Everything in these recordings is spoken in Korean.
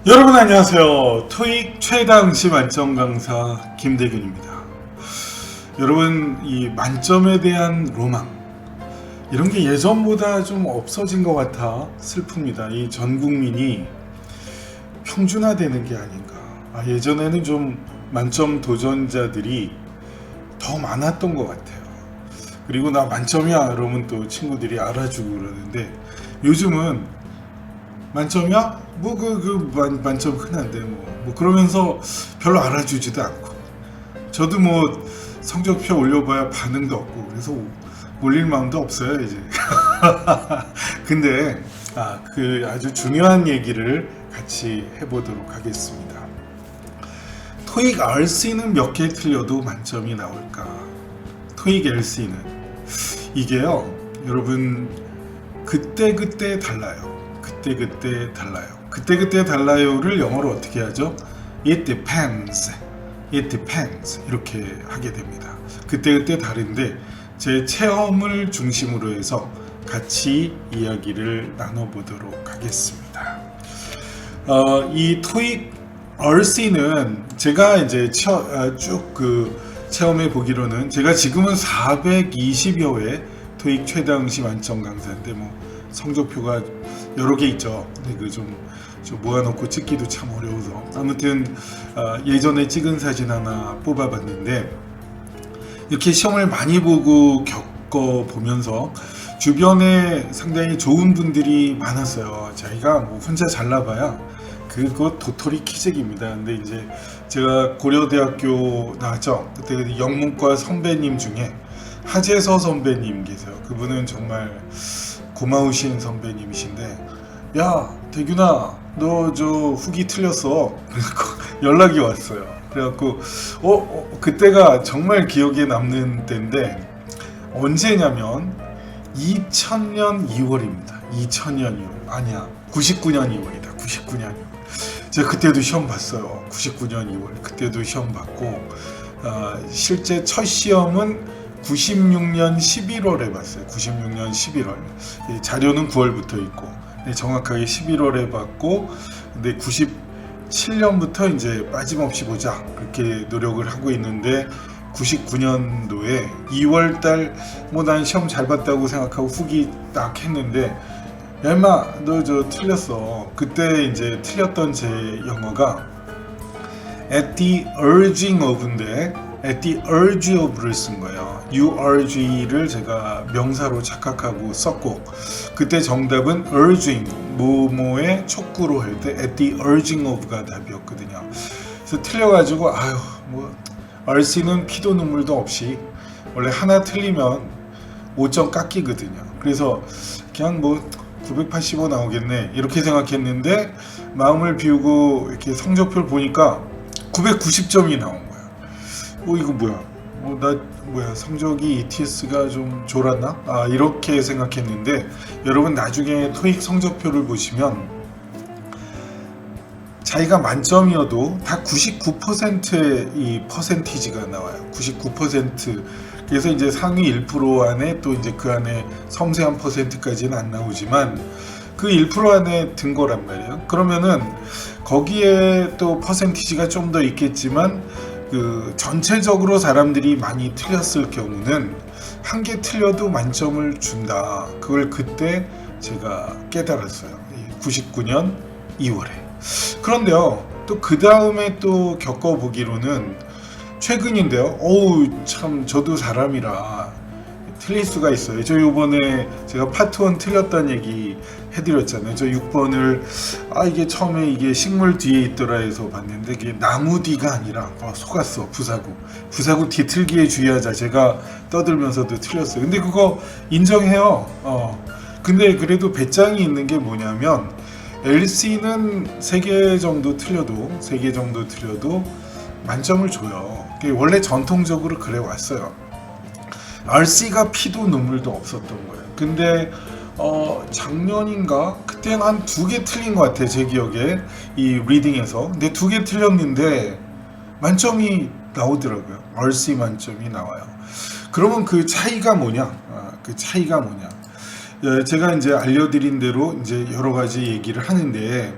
여러분 안녕하세요. 토익 최다응시 만점 강사 김대균입니다. 여러분, 이 만점에 대한 로망, 이런 게 예전보다 좀 없어진 것 같아 슬픕니다. 이 전 국민이 평준화되는 게 아닌가. 예전에는 좀 만점 도전자들이 더 많았던 것 같아요. 그리고 나 만점이야 그러면 또 친구들이 알아주고 그러는데, 요즘은 만점이야? 만점 흔한데 그러면서 별로 알아주지도 않고, 저도 성적표 올려봐야 반응도 없고, 그래서 올릴 마음도 없어요 이제. 근데 그 아주 중요한 얘기를 같이 해보도록 하겠습니다. 토익 RC는 몇 개 틀려도 만점이 나올까? 토익 LC는 이게요, 여러분, 그때그때 달라요. 그때그때 달라요를 영어로 어떻게 하죠? It depends. 이렇게 하게 됩니다. 그때그때 다른데, 제 체험을 중심으로 해서 같이 이야기를 나눠보도록 하겠습니다. 이 토익 RC는 제가 이제 쭉 체험해 보기로는, 제가 지금은 420여 회 토익 최다응시 만점 강사인데, 성적표가 여러 개 있죠. 근데 좀 모아놓고 찍기도 참 어려워서, 아무튼 예전에 찍은 사진 하나 뽑아봤는데, 이렇게 시험을 많이 보고 겪어보면서 주변에 상당히 좋은 분들이 많았어요. 자기가 혼자 잘나봐야 그거 도토리 키재기입니다. 근데 이제 제가 고려대학교 나왔죠. 그때 영문과 선배님 중에 하재서 선배님 계세요. 그분은 정말 고마우신 선배님이신데, 야 대균아, 너 저 후기 틀렸어. 연락이 왔어요. 그래갖고 그때가 정말 기억에 남는 때인데, 언제냐면 2000년 2월입니다. 2000년 2월 아니야, 99년 2월이다. 99년 2월. 제가 그때도 시험 봤어요. 99년 2월 그때도 시험 받고, 실제 첫 시험은 96년 11월에 봤어요. 96년 11월. 자료는 9월부터 있고, 정확하게 11월에 봤고, 근데 97년부터 이제 빠짐없이 보자 그렇게 노력을 하고 있는데, 99년도에 2월달 난 시험 잘 봤다고 생각하고 후기 딱 했는데, 야 임마 너 저 틀렸어. 그때 이제 틀렸던 제 영어가 at the urging of인데, at the urge of를 쓴 거예요. urg를 제가 명사로 착각하고 썼고, 그때 정답은 urging, 뭐뭐의 촉구로 할 때 at the urging of가 답이었거든요. 그래서 틀려가지고 RC는 피도 눈물도 없이 원래 하나 틀리면 5점 깎이거든요. 그래서 그냥 985 나오겠네 이렇게 생각했는데, 마음을 비우고 이렇게 성적표를 보니까 990점이 나온 거야. 이거 뭐야, 성적이 ETS가 좀 졸았나? 이렇게 생각했는데, 여러분 나중에 토익 성적표를 보시면 자기가 만점이어도 다 99%의 이 퍼센티지가 나와요. 99%. 그래서 이제 상위 1% 안에, 또 이제 그 안에 섬세한 퍼센트까지는 안 나오지만 그 1% 안에 든 거란 말이에요. 그러면은 거기에 또 퍼센티지가 좀 더 있겠지만, 전체적으로 사람들이 많이 틀렸을 경우는 한 개 틀려도 만점을 준다. 그걸 그때 제가 깨달았어요. 99년 2월에. 그런데요, 또 그 다음에 또 겪어보기로는 최근인데요. 참 저도 사람이라 틀릴 수가 있어요. 저 요번에 제가 파트 1 틀렸다는 얘기 해드렸잖아요. 저 6번을 이게 처음에 이게 식물 뒤에 있더라 해서 봤는데, 이게 나무 뒤가 아니라 속았어. 부사구 뒤틀기에 주의하자 제가 떠들면서도 틀렸어요. 근데 그거 인정해요. 근데 그래도 배짱이 있는 게 뭐냐면, LC는 3개 정도 틀려도 만점을 줘요. 원래 전통적으로 그래 왔어요. RC가 피도 눈물도 없었던 거예요. 근데 작년인가 그때는 한 2개 틀린 것 같아요. 제 기억에 이 리딩에서. 근데 2개 틀렸는데 만점이 나오더라고요. RC 만점이 나와요. 그러면 그 차이가 뭐냐? 제가 이제 알려드린 대로 이제 여러 가지 얘기를 하는데,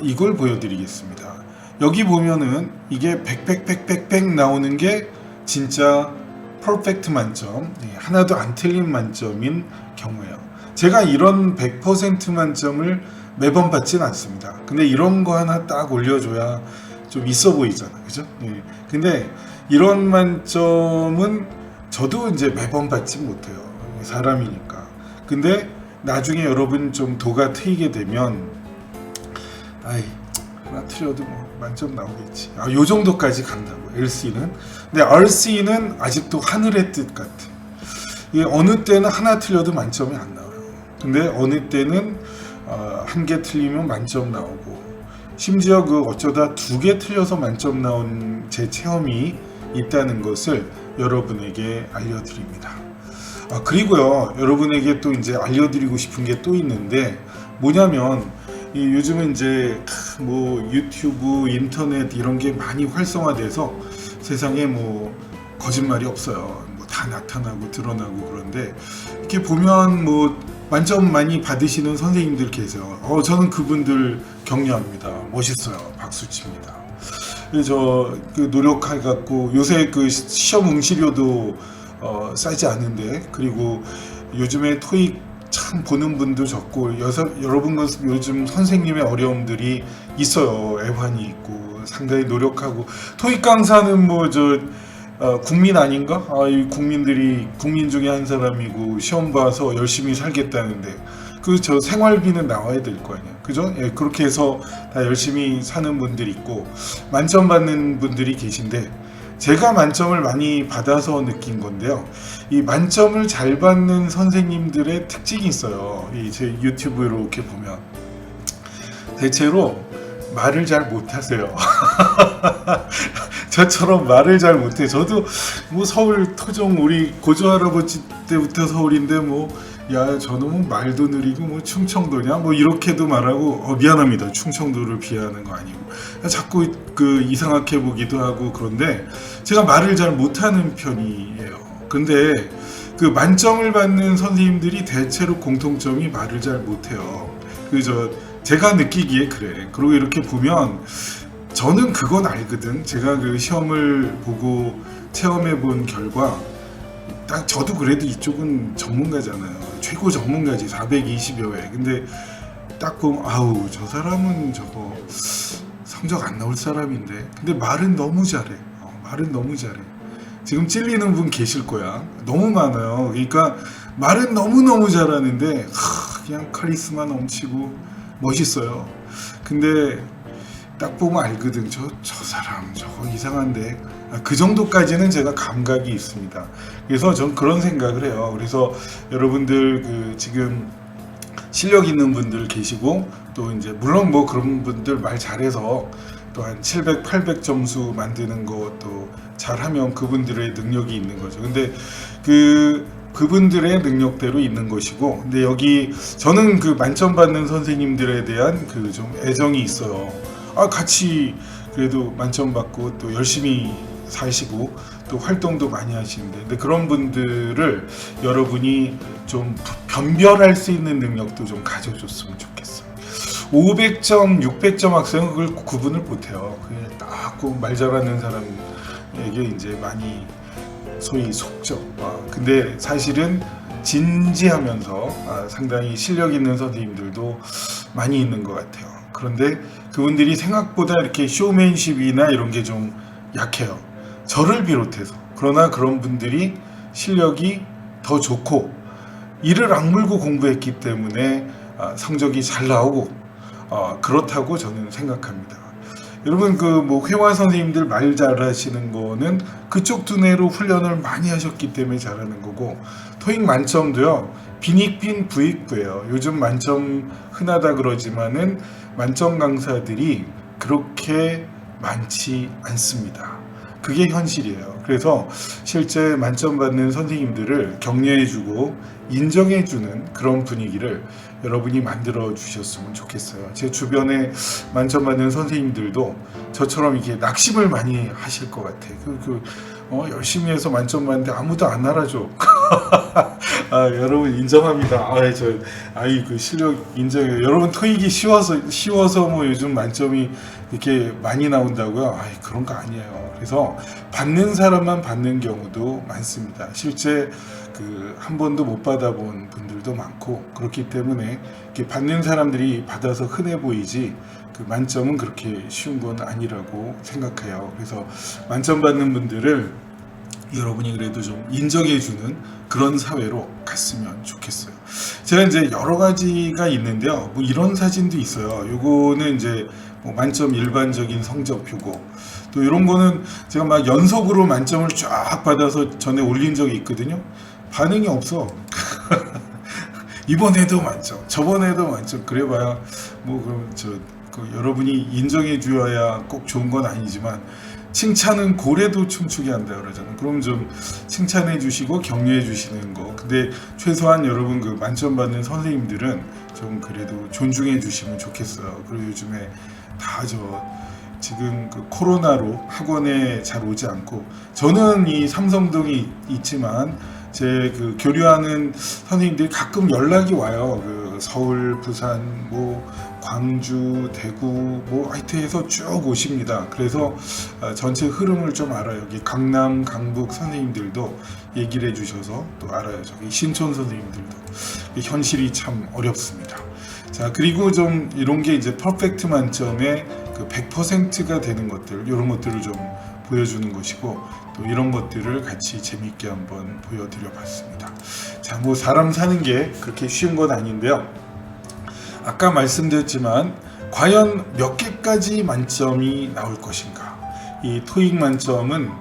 이걸 보여드리겠습니다. 여기 보면은 이게 100 나오는 게 진짜 퍼펙트 만점, 하나도 안 틀린 만점인 경우예요. 제가 이런 100% 만점을 매번 받진 않습니다. 근데 이런 거 하나 딱 올려줘야 좀 있어 보이잖아, 그죠? 근데 이런 만점은 저도 이제 매번 받지 못해요. 사람이니까. 근데 나중에 여러분 좀 도가 트이게 되면, 하나 틀려도 뭐 만점 나오겠지. 요 정도까지 간다고, LC는. 근데 RC는 아직도 하늘의 뜻 같아. 이게 어느 때는 하나 틀려도 만점이 안 나와요. 근데 어느 때는 한 개 틀리면 만점 나오고, 심지어 어쩌다 2개 틀려서 만점 나온 제 체험이 있다는 것을 여러분에게 알려드립니다. 그리고요, 여러분에게 또 이제 알려드리고 싶은 게 또 있는데, 뭐냐면, 요즘은 이제 뭐 유튜브, 인터넷 이런 게 많이 활성화돼서 세상에 뭐 거짓말이 없어요. 뭐 다 나타나고 드러나고. 그런데 이렇게 보면 뭐 만점 많이 받으시는 선생님들 계세요. 저는 그분들 격려합니다. 멋있어요. 박수 칩니다. 저 노력해갖고 요새 시험 응시료도 싸지 않은데, 그리고 요즘에 토익 참 보는 분도 적고, 여러분 요즘 선생님의 어려움들이 있어요. 애환이 있고 상당히 노력하고. 토익 강사는 뭐 국민 아닌가? 국민 중에 한 사람이고 시험 봐서 열심히 살겠다는데 저 생활비는 나와야 될 거 아니야, 그죠? 그렇게 해서 다 열심히 사는 분들이 있고 만점 받는 분들이 계신데, 제가 만점을 많이 받아서 느낀 건데요. 이 만점을 잘 받는 선생님들의 특징이 있어요. 제 유튜브 이렇게 보면 대체로 말을 잘 못하세요. 저처럼 말을 잘 못해. 저도 뭐 서울 토종, 우리 고조 할아버지 때부터 서울인데 저놈은 말도 느리고 뭐 충청도냐 뭐 이렇게도 말하고, 미안합니다. 충청도를 비하하는 거 아니고 자꾸 이상하게 보기도 하고. 그런데 제가 말을 잘 못하는 편이에요. 근데 만점을 받는 선생님들이 대체로 공통점이 말을 잘 못해요. 제가 느끼기에 그래. 그리고 이렇게 보면 저는 그건 알거든. 제가 시험을 보고 체험해 본 결과 딱 저도 그래도 이쪽은 전문가잖아요. 최고 전문가지. 420여 회. 근데 딱 보면 저 사람은 저거 성적 안 나올 사람인데, 근데 말은 너무 잘해. 말은 너무 잘해. 지금 찔리는 분 계실 거야. 너무 많아요. 그러니까 말은 너무너무 잘하는데 그냥 카리스마 넘치고 멋있어요. 근데 딱 보면 알거든. 저 사람 저거 이상한데. 그 정도까지는 제가 감각이 있습니다. 그래서 전 그런 생각을 해요. 그래서 여러분들 지금 실력 있는 분들 계시고, 또 이제 물론 뭐 그런 분들 말 잘해서 또 한 700, 800 점수 만드는 것도 잘하면 그분들의 능력이 있는 거죠. 근데 그분들의 능력대로 있는 것이고, 근데 여기 저는 만점 받는 선생님들에 대한 좀 애정이 있어요. 같이 그래도 만점 받고 또 열심히 사시고 또 활동도 많이 하시는데, 근데 그런 분들을 여러분이 좀 변별할 수 있는 능력도 좀 가져줬으면 좋겠어요. 500점, 600점 학생은 그걸 구분을 못해요. 그냥 딱 말 잘하는 사람에게 이제 많이 소위 속죠. 근데 사실은 진지하면서 상당히 실력 있는 선생님들도 많이 있는 것 같아요. 그런데 그분들이 생각보다 이렇게 쇼맨십이나 이런 게 좀 약해요. 저를 비롯해서. 그러나 그런 분들이 실력이 더 좋고 이를 악물고 공부했기 때문에 성적이 잘 나오고 그렇다고 저는 생각합니다. 여러분 회화 선생님들 말 잘하시는 거는 그쪽 두뇌로 훈련을 많이 하셨기 때문에 잘하는 거고, 토익 만점도요 빈익빈 부익부예요. 요즘 만점 흔하다 그러지만은 만점 강사들이 그렇게 많지 않습니다. 그게 현실이에요. 그래서 실제 만점 받는 선생님들을 격려해주고 인정해주는 그런 분위기를 여러분이 만들어 주셨으면 좋겠어요. 제 주변에 만점 받는 선생님들도 저처럼 이렇게 낙심을 많이 하실 것 같아요. 열심히 해서 만점 받는데 아무도 안 알아줘. 아, 여러분 인정합니다. 그 실력 인정해요. 여러분 토익이 쉬워서 뭐 요즘 만점이 이렇게 많이 나온다고요? 그런 거 아니에요. 그래서 받는 사람만 받는 경우도 많습니다. 실제 한 번도 못 받아본 분들도 많고, 그렇기 때문에 이렇게 받는 사람들이 받아서 흔해 보이지 만점은 그렇게 쉬운 건 아니라고 생각해요. 그래서 만점 받는 분들을 여러분이 그래도 좀 인정해주는 그런 사회로 갔으면 좋겠어요. 제가 이제 여러 가지가 있는데요. 뭐 이런 사진도 있어요. 요거는 이제 뭐 만점 일반적인 성적표고, 또 이런 거는 제가 막 연속으로 만점을 쫙 받아서 전에 올린 적이 있거든요. 반응이 없어. 이번에도 만점, 저번에도 만점. 그래봐야 뭐 그럼 여러분이 인정해 주어야 꼭 좋은 건 아니지만, 칭찬은 고래도 춤추게 한다 그러잖아요. 그럼 좀 칭찬해 주시고 격려해 주시는 거. 근데 최소한 여러분 만점 받는 선생님들은 좀 그래도 존중해 주시면 좋겠어요. 그리고 요즘에 지금 코로나로 학원에 잘 오지 않고, 저는 이 삼성동이 있지만 제 교류하는 선생님들이 가끔 연락이 와요. 서울, 부산, 뭐 광주, 대구, 뭐 하여튼 해서 쭉 오십니다. 그래서 전체 흐름을 좀 알아요. 여기 강남, 강북 선생님들도 얘기를 해주셔서 또 알아요. 저기 신촌 선생님들도. 현실이 참 어렵습니다. 자, 그리고 좀 이런 게 이제 퍼펙트 만점의 100%가 되는 것들, 이런 것들을 좀 보여주는 것이고, 또 이런 것들을 같이 재미있게 한번 보여드려 봤습니다. 자, 뭐 사람 사는 게 그렇게 쉬운 건 아닌데요. 아까 말씀드렸지만 과연 몇 개까지 만점이 나올 것인가. 이 토익 만점은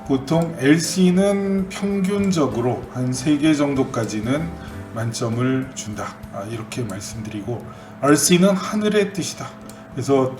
보통 LC는 평균적으로 한 3개 정도까지는 만점을 준다, 이렇게 말씀드리고, RC는 하늘의 뜻이다. 그래서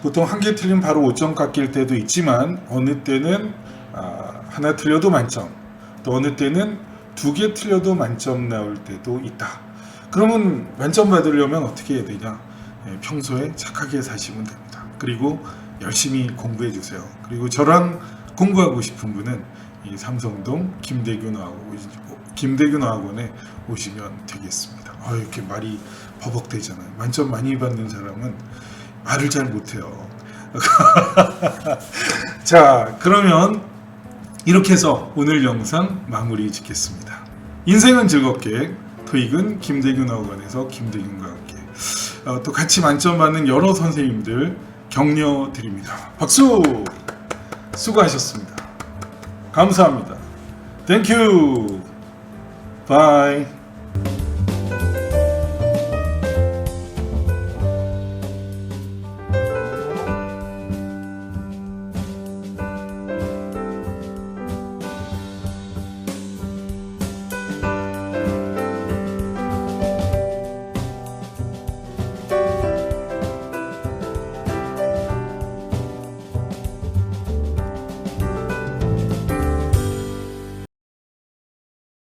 보통 한 개 틀리면 바로 5점 깎일 때도 있지만, 어느 때는 하나 틀려도 만점, 또 어느 때는 2개 틀려도 만점 나올 때도 있다. 그러면 만점 받으려면 어떻게 해야 되냐? 평소에 착하게 사시면 됩니다. 그리고 열심히 공부해 주세요. 그리고 저랑 공부하고 싶은 분은 이 삼성동 김대균 어학원에 오시면 되겠습니다. 이렇게 말이 버벅대잖아요. 만점 많이 받는 사람은 말을 잘 못해요. 자, 그러면 이렇게 해서 오늘 영상 마무리 짓겠습니다. 인생은 즐겁게, 토익은 김대균 어학원에서 김대균과 함께 또 같이 만점 받는 여러 선생님들 격려 드립니다. 박수! 수고하셨습니다. 감사합니다. 땡큐. 바이.